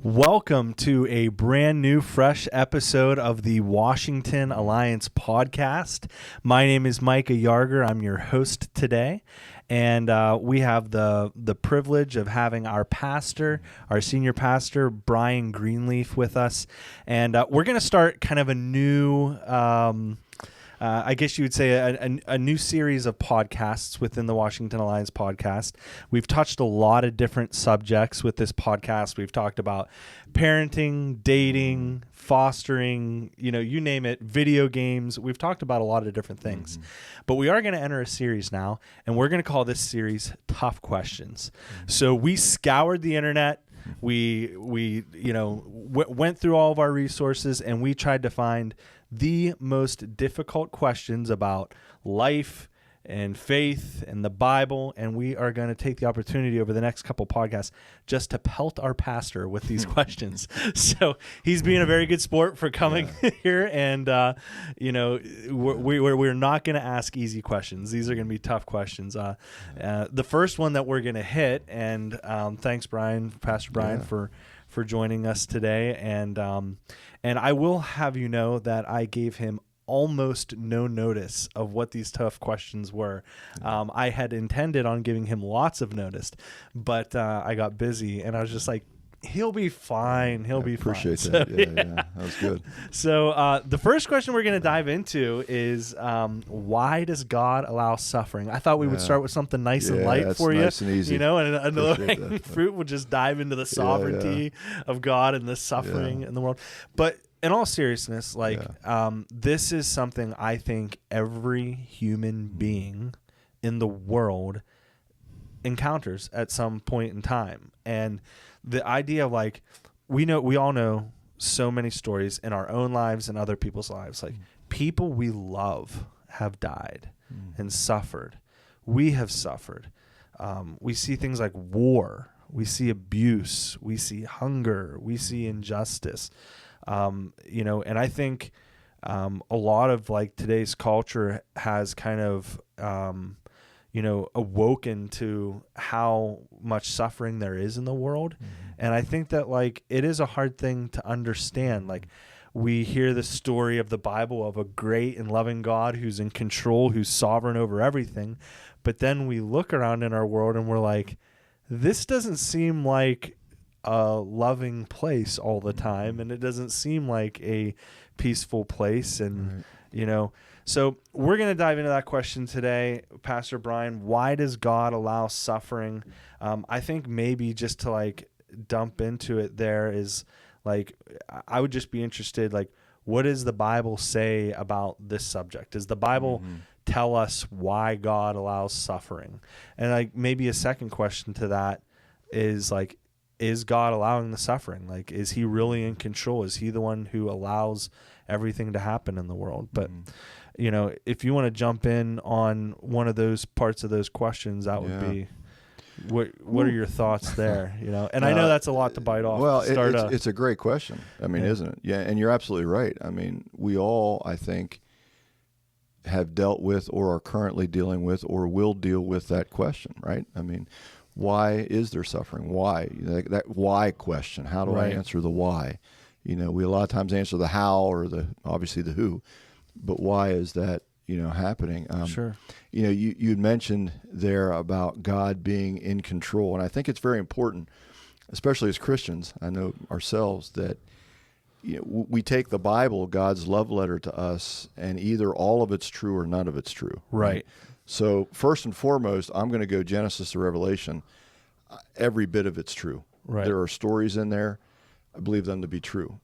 Welcome to a brand new, fresh episode of the Washington Alliance podcast. My name is Micah Yarger. I'm your host today, and we have the privilege of having our pastor, our senior pastor, Brian Greenleaf, with us, and we're going to start kind of a new I guess you would say a new series of podcasts within the Washington Alliance podcast. We've touched a lot of different subjects with this podcast. We've talked about parenting, dating, fostering, you name it, video games. We've talked about a lot of different things. But we are going to enter a series now, and we're going to call this series Tough Questions. So we scoured the internet. We went through all of our resources, and we tried to find the most difficult questions about life and faith and the Bible, and we are going to take the opportunity over the next couple podcasts just to pelt our pastor with these questions. So he's being a very good sport for coming here, and we're not going to ask easy questions. These are going to be tough questions. The first one that we're going to hit, and thanks, Brian, Pastor Brian, for joining us today, and I will have you know that I gave him almost no notice of what these tough questions were. I had intended on giving him lots of notice, but I got busy, and I was just like, he'll be fine. He'll be fine. Appreciate that. So, yeah, that was good. So the first question we're going to dive into is why does God allow suffering? I thought we would start with something nice and light for you. Nice and easy. And the low-hanging fruit would just dive into the sovereignty of God and the suffering in the world. But in all seriousness, this is something I think every human being in the world encounters at some point in time. And the idea of we all know so many stories in our own lives and other people's lives. Like people we love have died and suffered. We have suffered. We see things like war. We see abuse. We see hunger. We see injustice. And I think a lot of today's culture has kind of awoken to how much suffering there is in the world. And I think that it is a hard thing to understand. We hear the story of the Bible of a great and loving God who's in control, who's sovereign over everything. But then we look around in our world and we're like, this doesn't seem like a loving place all the time, and it doesn't seem like a peaceful place. And so we're going to dive into that question today. Pastor Brian, why does God allow suffering? I think maybe just to dump into it there is I would just be interested, what does the Bible say about this subject? Does the Bible tell us why God allows suffering? And maybe a second question to that is God allowing the suffering? Is he really in control? Is he the one who allows everything to happen in the world? But if you want to jump in on one of those parts of those questions, that would be what are your thoughts there? And I know that's a lot to bite off. Well, it's a great question. I mean, isn't it? Yeah, and you're absolutely right. I mean, we all, I think, have dealt with or are currently dealing with or will deal with that question, right? I mean, why is there suffering? Why? That why question. How do I answer the why? We a lot of times answer the how or obviously the who, but why is that happening? Sure. You mentioned there about God being in control, and I think it's very important, especially as Christians. I know ourselves that we take the Bible, God's love letter to us, and either all of it's true or none of it's true. Right. So first and foremost, I'm going to go Genesis to Revelation. Every bit of it's true. Right. There are stories in there. I believe them to be true.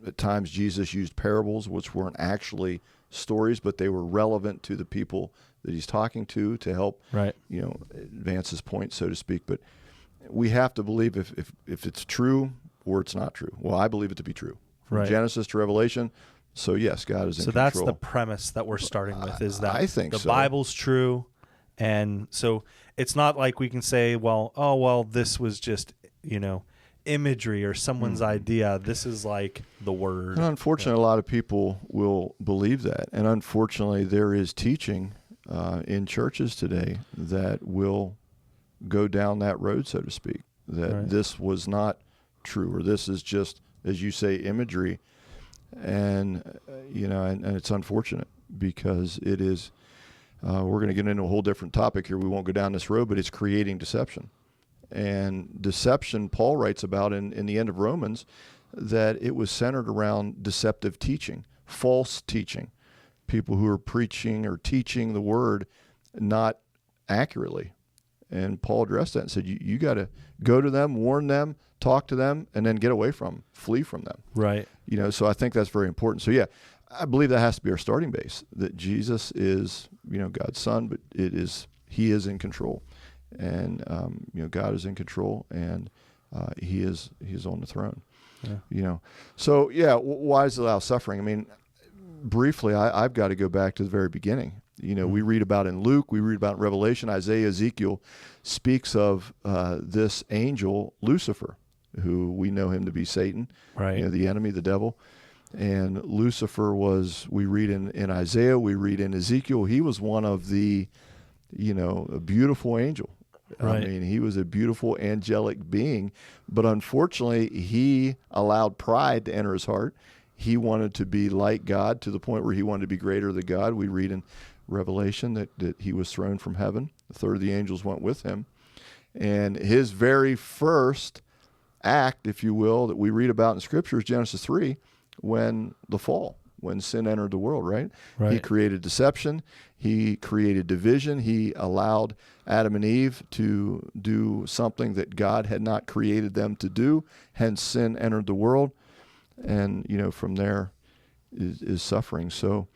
At times Jesus used parables, which weren't actually stories, but they were relevant to the people that he's talking to help, advance his point, so to speak. But we have to believe if it's true or it's not true. Well, I believe it to be true. From Genesis to Revelation. So yes, God is in control. So that's the premise that we're starting with, is that I think the Bible's true. And so it's not like we can say, this was just, imagery or someone's idea. This is the word. And unfortunately, a lot of people will believe that. And unfortunately, there is teaching in churches today that will go down that road, so to speak, that this was not true, or this is just, as you say, imagery. And, and it's unfortunate because it is, we're going to get into a whole different topic here. We won't go down this road, but it's creating deception. And deception, Paul writes about in the end of Romans, that it was centered around deceptive teaching, false teaching, people who are preaching or teaching the word not accurately. And Paul addressed that and said, you got to go to them, warn them, talk to them, and then get away from them, flee from them. Right. So I think that's very important. So, yeah, I believe that has to be our starting base, that Jesus is, God's son, but he is in control. And, God is in control, and he is on the throne. Yeah. So, yeah, why does it allow suffering? I mean, briefly, I've got to go back to the very beginning. We read about in Luke, we read about in Revelation, Isaiah, Ezekiel speaks of this angel, Lucifer, who we know him to be Satan, right? The enemy, the devil. And Lucifer was, we read in Isaiah, we read in Ezekiel, he was one of the, a beautiful angel. Right. I mean, he was a beautiful angelic being, but unfortunately, he allowed pride to enter his heart. He wanted to be like God to the point where he wanted to be greater than God. We read in Revelation that he was thrown from heaven. A third of the angels went with him. And his very first act, if you will, that we read about in Scripture is Genesis 3, when sin entered the world, right? He created deception. He created division. He allowed Adam and Eve to do something that God had not created them to do. Hence, sin entered the world. And, from there is suffering. So,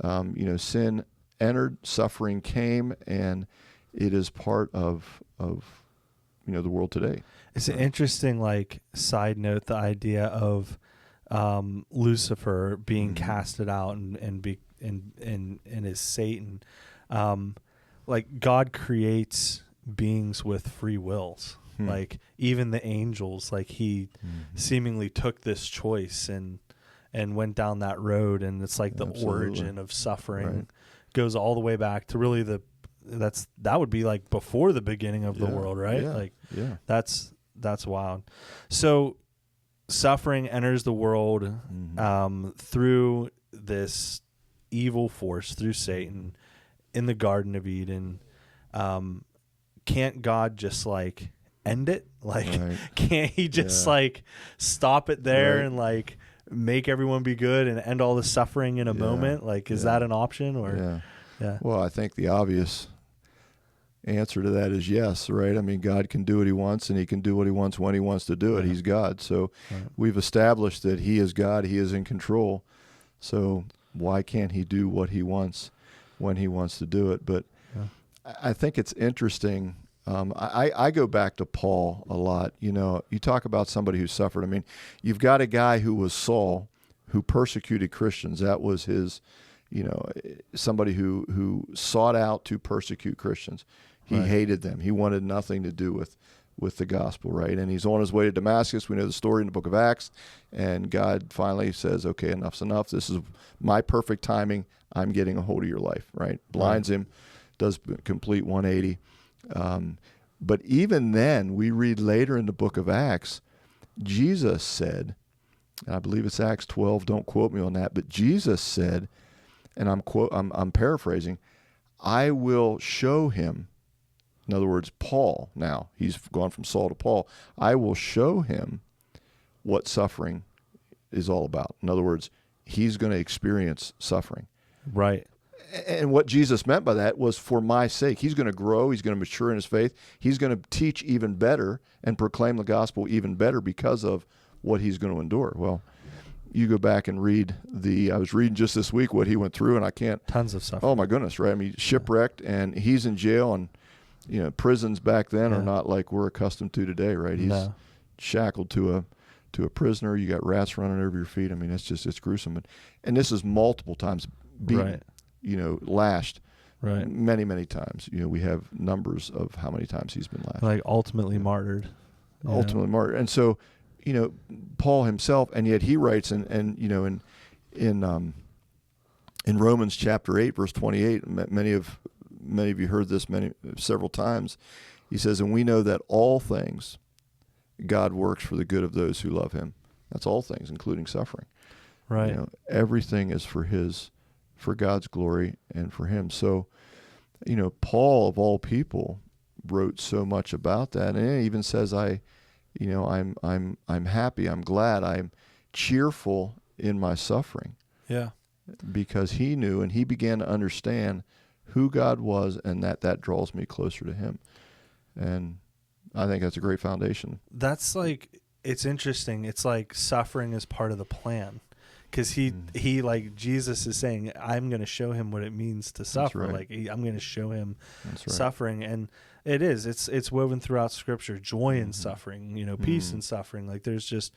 sin entered, suffering came, and it is part of the world today. It's an interesting, side note, the idea of Lucifer being casted out and is Satan. God creates beings with free wills. Even the angels, he seemingly took this choice and went down that road, and it's the origin of suffering goes all the way back to really that would be before the beginning of the world, right? That's wild. So suffering enters the world through this evil force, through Satan in the Garden of Eden. Can't God just end it? Can't he just stop it there and make everyone be good and end all the suffering in a moment? Is that an option? Or Well, I think the obvious answer to that is yes, right? I mean, God can do what he wants, and he can do what he wants when he wants to do it. He's God. So we've established that he is God. He is in control. So why can't he do what he wants when he wants to do it? But I think it's interesting. I go back to Paul a lot. You talk about somebody who suffered. I mean, you've got a guy who was Saul, who persecuted Christians. That was his, somebody who sought out to persecute Christians. He hated them. He wanted nothing to do with the gospel, right? And he's on his way to Damascus. We know the story in the book of Acts. And God finally says, okay, enough's enough. This is my perfect timing. I'm getting a hold of your life, right? Blinds him, does complete 180. But even then, we read later in the book of Acts, Jesus said, and I believe it's Acts 12, don't quote me on that, but Jesus said, and I'm paraphrasing, I will show him, in other words, Paul, now he's gone from Saul to Paul, I will show him what suffering is all about. In other words, he's going to experience suffering. Right. And what Jesus meant by that was for my sake. He's going to grow. He's going to mature in his faith. He's going to teach even better and proclaim the gospel even better because of what he's going to endure. Well, you go back and read I was reading just this week what he went through, and I can't. Tons of stuff. Oh, my goodness, right? I mean, shipwrecked, and he's in jail, and, prisons back then are not like we're accustomed to today, right? He's shackled to a prisoner. You got rats running over your feet. I mean, it's gruesome. And this is multiple times beaten. Lashed many, many times. We have numbers of how many times he's been lashed. Ultimately martyred. Ultimately martyred. And so, Paul himself, and yet he writes in Romans chapter 8, verse 28, many of you heard this several times. He says, and we know that all things, God works for the good of those who love him. That's all things, including suffering. Right. Everything is for God's glory and for him. So, Paul of all people wrote so much about that, and it even says, I'm happy, I'm glad, I'm cheerful in my suffering. Yeah. Because he knew and he began to understand who God was, and that draws me closer to him. And I think that's a great foundation. That's it's interesting. It's like suffering is part of the plan. Because he like Jesus is saying, I'm going to show him what it means to suffer. Right. I'm going to show him That's right. suffering. And it is. It's woven throughout Scripture. Joy in suffering, peace in suffering. Like there's just,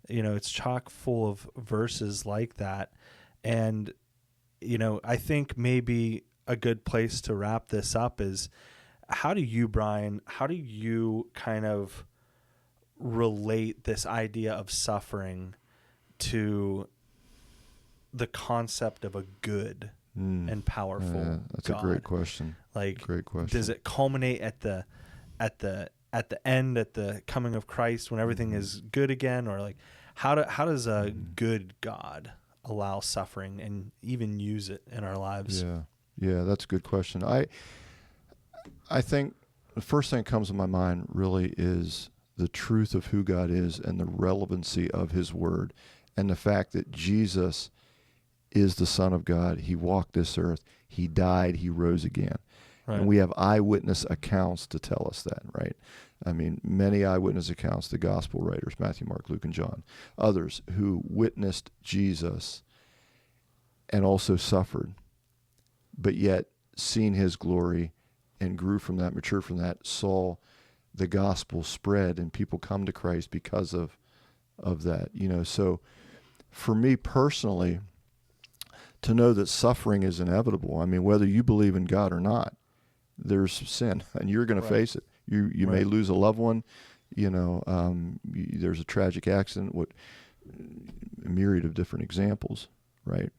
it's chock full of verses like that. And, I think maybe a good place to wrap this up is, Brian, how do you kind of relate this idea of suffering to the concept of a good and powerful that's God? a great question. Great question. Does it culminate at the end, at the coming of Christ, when everything is good again, or how does a good God allow suffering and even use it in our lives? Yeah, that's a good question. I think the first thing that comes to my mind really is the truth of who God is and the relevancy of his word, and the fact that Jesus is the Son of God. He walked this earth. He died. He rose again. Right. And we have eyewitness accounts to tell us that, right? I mean, many eyewitness accounts, the gospel writers, Matthew, Mark, Luke, and John, others who witnessed Jesus and also suffered, but yet seen his glory and grew from that, matured from that, saw the gospel spread and people come to Christ because of that. So for me personally, to know that suffering is inevitable. I mean, whether you believe in God or not, there's sin, and you're going to face it. You may lose a loved one. There's a tragic accident. A myriad of different examples, right?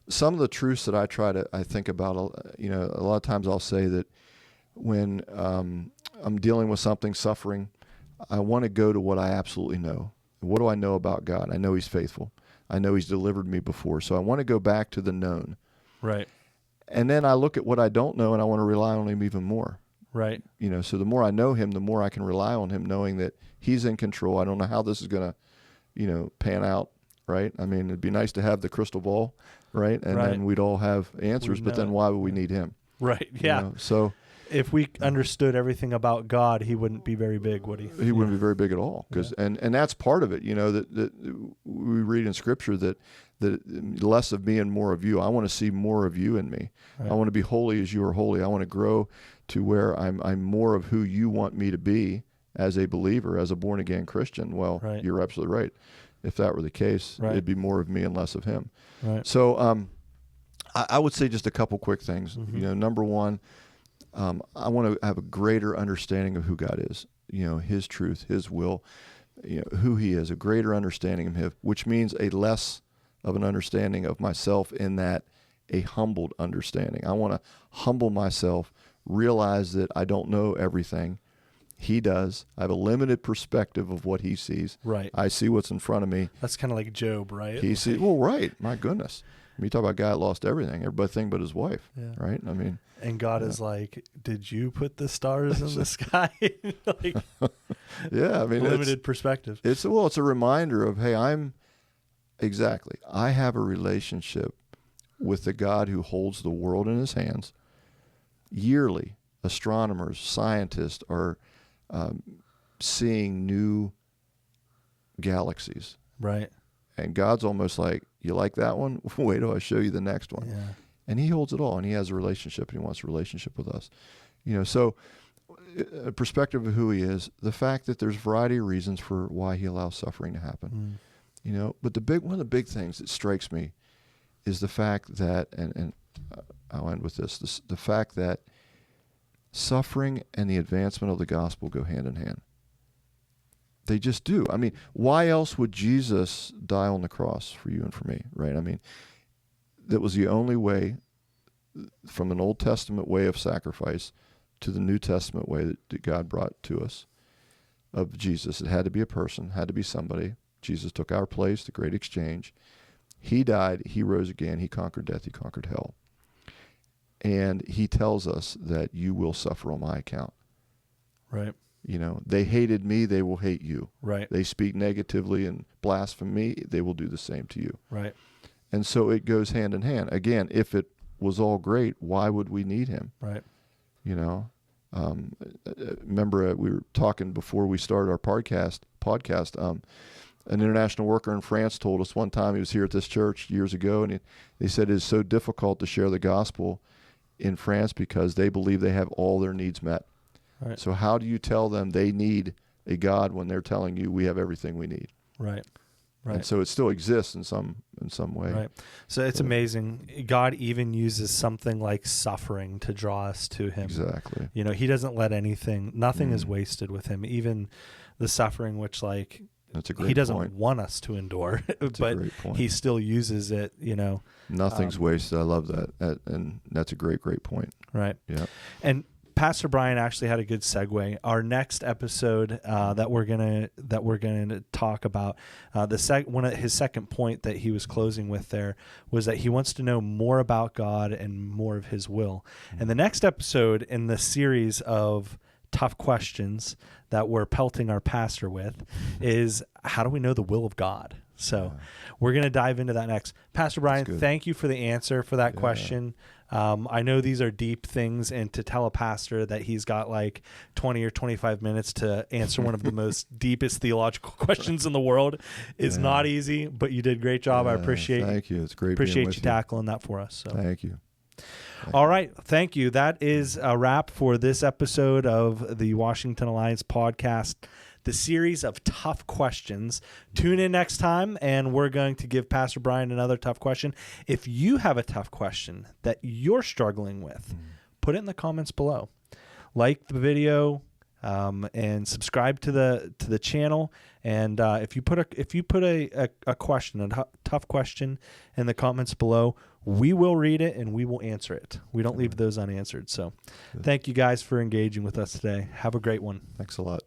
Some of the truths that I think about, a lot of times I'll say that when I'm dealing with something, suffering, I want to go to what I absolutely know. What do I know about God? I know he's faithful. I know he's delivered me before. So I want to go back to the known. Right. And then I look at what I don't know, and I want to rely on him even more. Right. So the more I know him, the more I can rely on him, knowing that he's in control. I don't know how this is going to, pan out, right? I mean, it'd be nice to have the crystal ball, right? And then we'd all have answers, but then why would we need him? Right. Yeah. So if we understood everything about God, he wouldn't be very big, would he? He wouldn't be very big at all. And that's part of it, that we read in Scripture that less of me and more of you. I want to see more of you in me. Right. I want to be holy as you are holy. I want to grow to where I'm more of who you want me to be as a believer, as a born-again Christian. Well, You're absolutely right. If that were the case, it'd be more of me and less of him. Right. So I would say just a couple quick things. Mm-hmm. Number one, I want to have a greater understanding of who God is, his truth, his will, who he is, a greater understanding of him, which means a less of an understanding of myself, in that a humbled understanding. I want to humble myself, realize that I don't know everything. He does. I have a limited perspective of what he sees. Right. I see what's in front of me. That's kind of like Job, right? He sees, right. My goodness. I mean, you talk about a guy that lost everything, everything but his wife, right? I mean. And God is like, did you put the stars in the sky? Yeah, I mean, limited perspective. It's a reminder of, hey, I have a relationship with the God who holds the world in his hands. Yearly, astronomers, scientists are seeing new galaxies. Right. And God's almost like, you like that one? Wait till I show you the next one. Yeah. And he holds it all, and he has a relationship, and he wants a relationship with us. So a perspective of who he is, the fact that there's a variety of reasons for why he allows suffering to happen. But one of the big things that strikes me is the fact that, and I'll end with this, the fact that suffering and the advancement of the gospel go hand in hand. They just do. I mean, why else would Jesus die on the cross for you and for me, right? I mean, that was the only way, from an Old Testament way of sacrifice to the New Testament way that God brought to us. of Jesus. It had to be a person, had to be somebody. Jesus took our place, the great exchange. He died, he rose again, he conquered death, he conquered hell. And he tells us that you will suffer on my account. Right. You know, they hated me, they will hate you. Right. They speak negatively and blaspheme me, they will do the same to you. Right. And so it goes hand in hand. Again, if it was all great, why would we need him? Right. You know, remember we were talking before we started our podcast. An international worker in France told us one time, he was here at this church years ago, and they said it's so difficult to share the gospel in France because they believe they have all their needs met. Right. So how do you tell them they need a God when they're telling you we have everything we need? Right. Right. And so it still exists in some way. Right. So it's amazing. God even uses something like suffering to draw us to him. Exactly. You know, he doesn't let nothing is wasted with him. Even the suffering, which like that's a great he doesn't point. Want us to endure, That's but a great point. he still uses it, you know. Nothing's wasted. I love that. And that's a great point. Right. Yeah. And Pastor Brian actually had a good segue. Our next episode that we're gonna talk about one of his second point that he was closing with there was that he wants to know more about God and more of His will. And the next episode in the series of tough questions that we're pelting our pastor with is how do we know the will of God? So we're going to dive into that next. Pastor Brian, thank you for the answer for that question. I know these are deep things, and to tell a pastor that he's got like 20 or 25 minutes to answer one of the most deepest theological questions in the world is not easy, but you did a great job. I appreciate Thank you. It's great appreciate being you with tackling that for us. So. Thank you. All right. Thank you. That is a wrap for this episode of the Washington Alliance podcast, the series of tough questions. Tune in next time, and we're going to give Pastor Brian another tough question. If you have a tough question that you're struggling with, put it in the comments below. Like the video, and subscribe to the channel. And if you put a question, a tough question, in the comments below, we will read it and we will answer it. We don't leave those unanswered. So, thank you guys for engaging with us today. Have a great one. Thanks a lot.